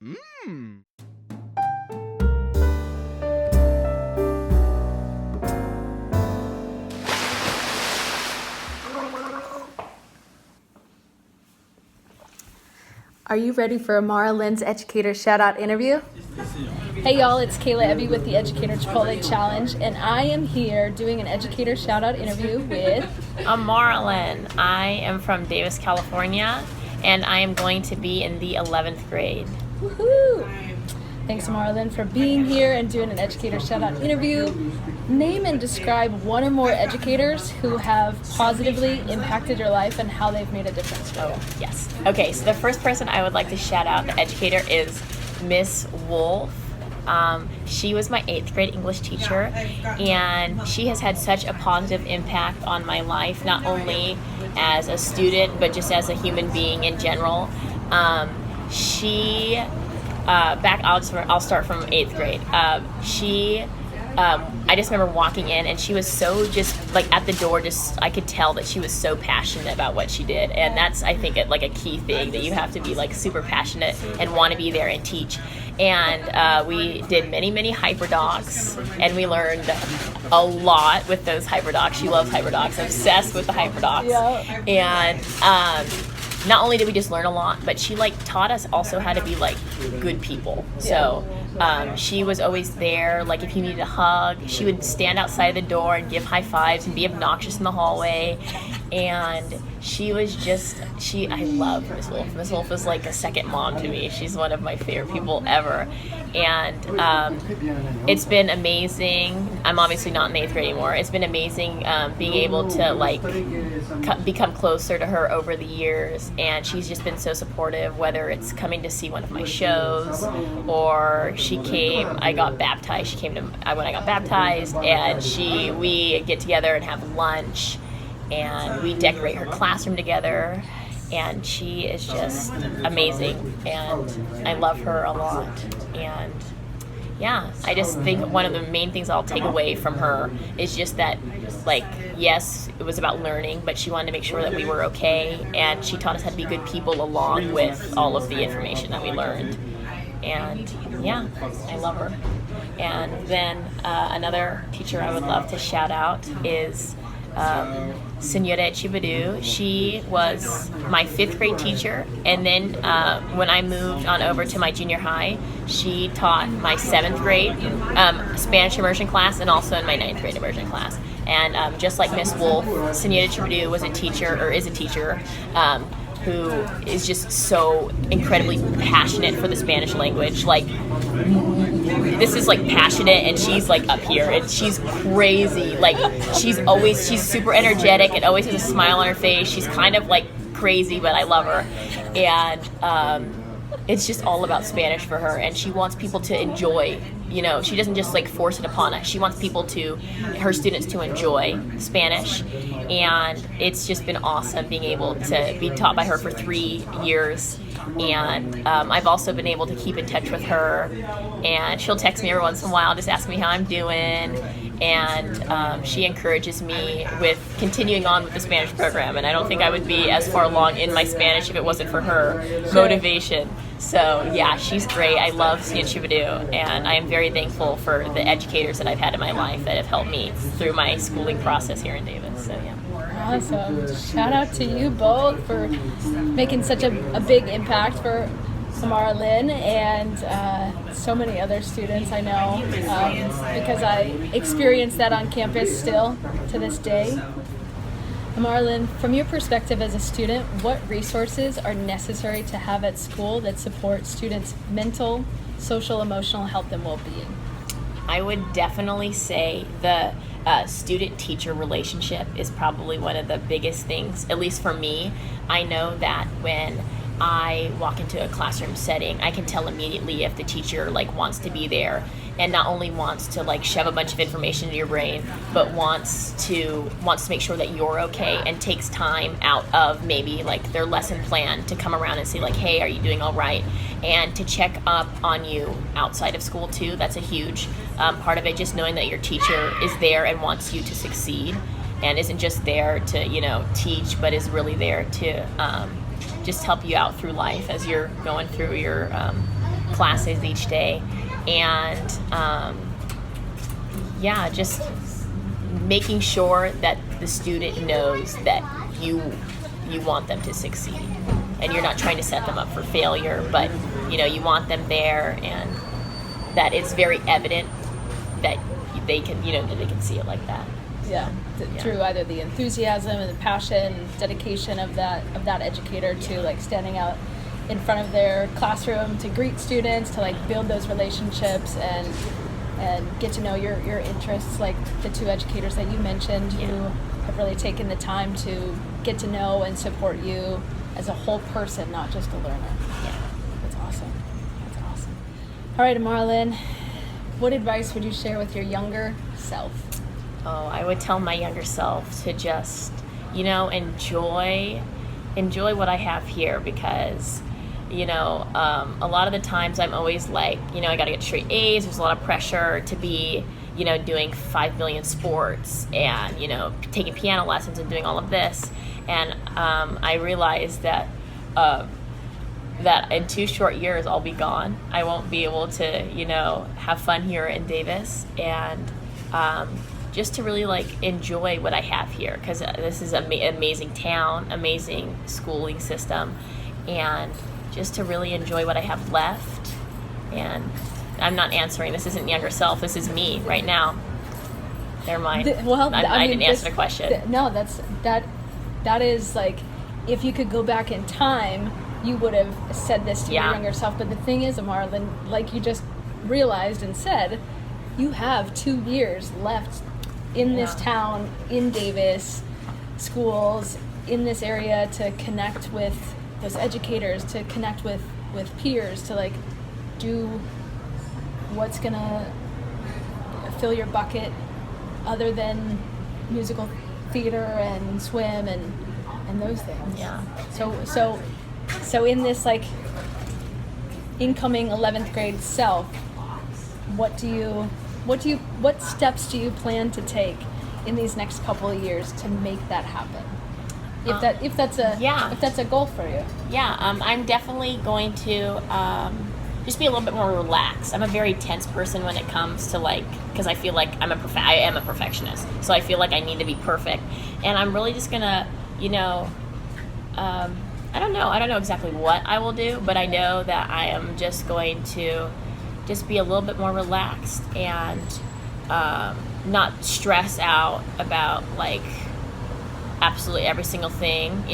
Mmm. Are you ready for Amaralyn's Educator Shout Out Interview? Hey y'all, it's Kayla Ebbe with the Educator Chipotle Challenge, and I am here doing an Educator Shout Out interview with Amaralyn. I am from Davis, California, and I am going to be in the 11th grade. Woohoo! Thanks, Amaralyn, for being here and doing an Educator Shout Out interview. Name and describe one or more educators who have positively impacted your life and how they've made a difference for you. Yes. Okay, so the first person I would like to shout out, the educator, is Miss Wolf. She was my 8th grade English teacher, and she has had such a positive impact on my life, not only as a student, but just as a human being in general. I'll start from 8th grade. I just remember walking in, and she was so just like at the door, I could tell that she was so passionate about what she did. And that's, I think, like a key thing, that you have to be like super passionate and want to be there and teach. And we did many hyperdocs, and we learned a lot with those hyperdocs. She loves hyperdocs, obsessed with the hyperdocs. Yeah. And not only did we just learn a lot, but she taught us also how to be good people. So she was always there. Like if you needed a hug, she would stand outside the door and give high fives and be obnoxious in the hallway. And she was I love Miss Wolf. Miss Wolf is like a second mom to me. She's one of my favorite people ever. And it's been amazing. I'm obviously not in the 8th grade anymore. It's been amazing being able to become closer to her over the years. And she's just been so supportive, whether it's coming to see one of my shows, or I got baptized. She came to when I got baptized, and we get together and have lunch, and we decorate her classroom together. And she is just amazing, and I love her a lot. And yeah, I just think one of the main things I'll take away from her is just that, yes, it was about learning, but she wanted to make sure that we were okay, and she taught us how to be good people along with all of the information that we learned. And yeah, I love her. And then another teacher I would love to shout out is Senora Chibadu. She was my 5th grade teacher, and then when I moved on over to my junior high, she taught my 7th grade Spanish immersion class, and also in my 9th grade immersion class. And just like Miss Wolf, Senora Chibadu is a teacher who is just so incredibly passionate for the Spanish language. This is passionate, and she's up here, and she's crazy. She's super energetic and always has a smile on her face. She's kind of crazy, but I love her. And it's just all about Spanish for her, and she wants people to enjoy. She doesn't just force it upon us. She wants her students to enjoy Spanish, and it's just been awesome being able to be taught by her for 3 years. And I've also been able to keep in touch with her, and she'll text me every once in a while, just ask me how I'm doing. And she encourages me with continuing on with the Spanish program, and I don't think I would be as far along in my Spanish if it wasn't for her motivation. So yeah, she's great. I love Senora Chibadu, and I am very thankful for the educators that I've had in my life that have helped me through my schooling process here in Davis. So yeah. Awesome. Shout out to you both for making such a big impact for Amaralyn and so many other students I know, because I experience that on campus still to this day. Amaralyn, from your perspective as a student, what resources are necessary to have at school that support students' mental, social, emotional health and well-being? I would definitely say the student-teacher relationship is probably one of the biggest things, at least for me. I know that when I walk into a classroom setting, I can tell immediately if the teacher wants to be there, and not only wants to shove a bunch of information into your brain, but wants to make sure that you're okay, and takes time out of maybe their lesson plan to come around and say hey, are you doing all right, and to check up on you outside of school too. That's a huge part of it, just knowing that your teacher is there and wants you to succeed, and isn't just there to teach, but is really there to just help you out through life as you're going through your classes each day. And just making sure that the student knows that you want them to succeed, and you're not trying to set them up for failure, but you want them there, and that it's very evident that they can that they can see it like that. Through either the enthusiasm and the passion, dedication of that educator to like standing out in front of their classroom to greet students, to like build those relationships and get to know your interests, like the two educators that you mentioned who have really taken the time to get to know and support you as a whole person, not just a learner. That's awesome. All right, Amaralyn, what advice would you share with your younger self? Oh, I would tell my younger self to just, enjoy what I have here, because, a lot of the times I'm always like, I got to get straight A's. There's a lot of pressure to be, doing 5 million sports and, taking piano lessons and doing all of this. And I realized that in 2 short years I'll be gone. I won't be able to, have fun here in Davis, and just to really like enjoy what I have here, because this is an amazing town, amazing schooling system, and just to really enjoy what I have left. And I'm not answering, this isn't younger self, this is me right now. Never mind. I didn't answer the question. No, that is like, if you could go back in time, you would have said this to your younger self. But the thing is, Amaralyn, like you just realized and said, you have 2 years left in this town, in Davis, schools, in this area, to connect with those educators, to connect with peers, to like do what's gonna fill your bucket other than musical theater and swim and those things. So in this like incoming 11th grade self, what steps do you plan to take in these next couple of years to make that happen? If that's a goal for you. I'm definitely going to just be a little bit more relaxed. I'm a very tense person when it comes to because I feel like I am a perfectionist, so I feel like I need to be perfect, and I'm really just gonna I don't know exactly what I will do, but I know that I am just going to just be a little bit more relaxed and not stress out about absolutely every single thing.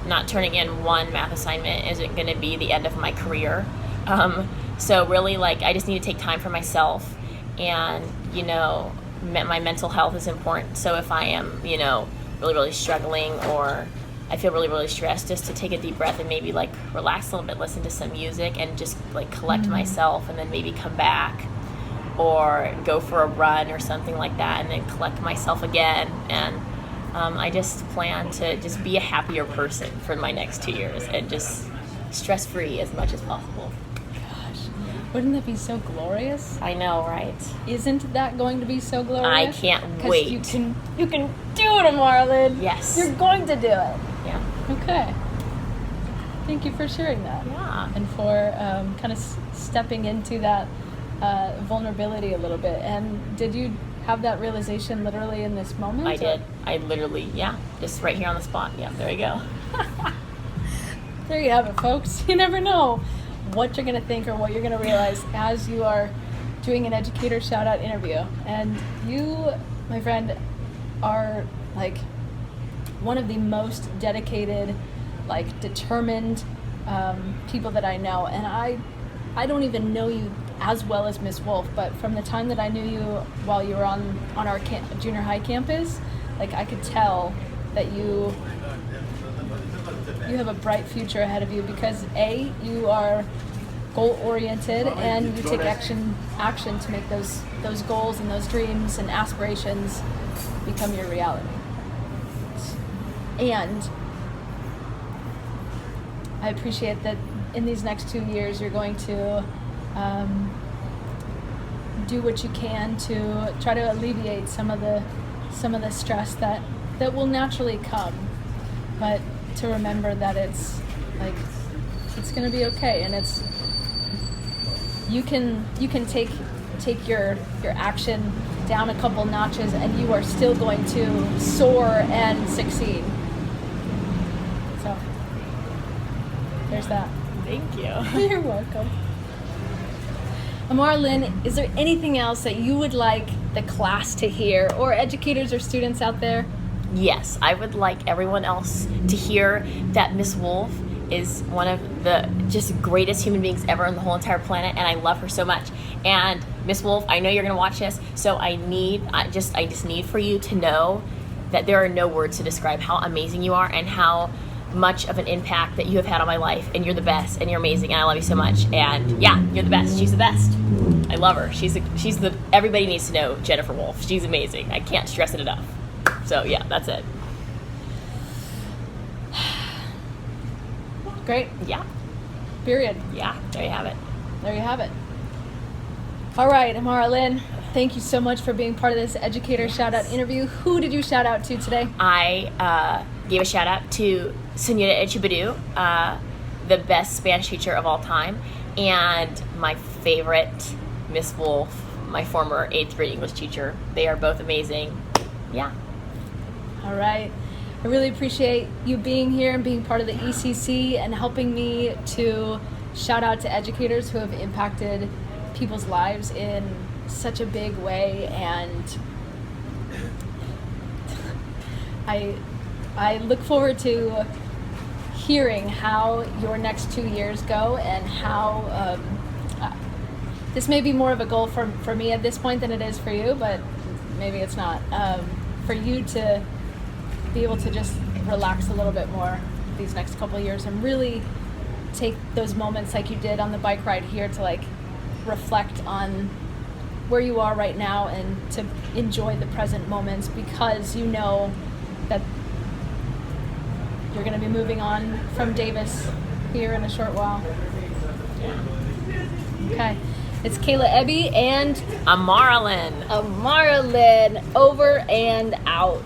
Not turning in one math assignment isn't going to be the end of my career. So really I just need to take time for myself, and my mental health is important. So if I am really, really struggling, or I feel really, really stressed, just to take a deep breath and maybe relax a little bit, listen to some music, and just collect myself, and then maybe come back or go for a run or something like that, and then collect myself again. And I just plan to just be a happier person for my next 2 years, and just stress-free as much as possible. Gosh, wouldn't that be so glorious? I know, right? Isn't that going to be so glorious? I can't wait. You can do it, Amaralyn. Yes. You're going to do it. Yeah. Okay. Thank you for sharing that. Yeah. And for kind of stepping into that vulnerability a little bit. And did you have that realization literally in this moment? I did. I literally, just right here on the spot. Yeah, there you go. There you have it, folks. You never know what you're going to think or what you're going to realize as you are doing an Educator Shout Out interview. And you, my friend, are one of the most dedicated, determined people that I know. And I don't even know you as well as Miss Wolf, but from the time that I knew you while you were on our junior high campus, I could tell that you have a bright future ahead of you, because A, you are goal-oriented, and you take action to make those goals and those dreams and aspirations become your reality. And I appreciate that in these next 2 years you're going to do what you can to try to alleviate some of the stress that will naturally come, but to remember that it's Like, it's gonna be okay, and it's you can take your action down a couple notches, and you are still going to soar and succeed. So there's that. Thank you. You're welcome. Amaralyn, is there anything else that you would like the class to hear, or educators or students out there? Yes, I would like everyone else to hear that Miss Wolf is one of the just greatest human beings ever on the whole entire planet, and I love her so much. And Miss Wolf, I know you're gonna watch this, so I just need for you to know that there are no words to describe how amazing you are and how much of an impact that you have had on my life, and you're the best, and you're amazing, and I love you so much. And yeah, you're the best. She's the best. I love her. She's the everybody needs to know Jennifer Wolf. She's amazing. I can't stress it enough. So yeah, that's it. Great. Yeah. Period. Yeah. There you have it. There you have it. All right, Amaralyn, thank you so much for being part of this Educator Shout Out interview. Who did you shout out to today? I gave a shout out to Senora Echebedu, the best Spanish teacher of all time, and my favorite, Miss Wolf, my former 8th grade English teacher. They are both amazing. Yeah. All right. I really appreciate you being here and being part of the ECC and helping me to shout out to educators who have impacted people's lives in such a big way. And I look forward to hearing how your next 2 years go, and how this may be more of a goal for me at this point than it is for you, but maybe it's not. For you to be able to just relax a little bit more these next couple of years and really take those moments like you did on the bike ride here to like reflect on where you are right now and to enjoy the present moments, because you know that you're going to be moving on from Davis here in a short while. Okay. It's Kayla Ebbe and Amaralyn. Amaralyn, over and out.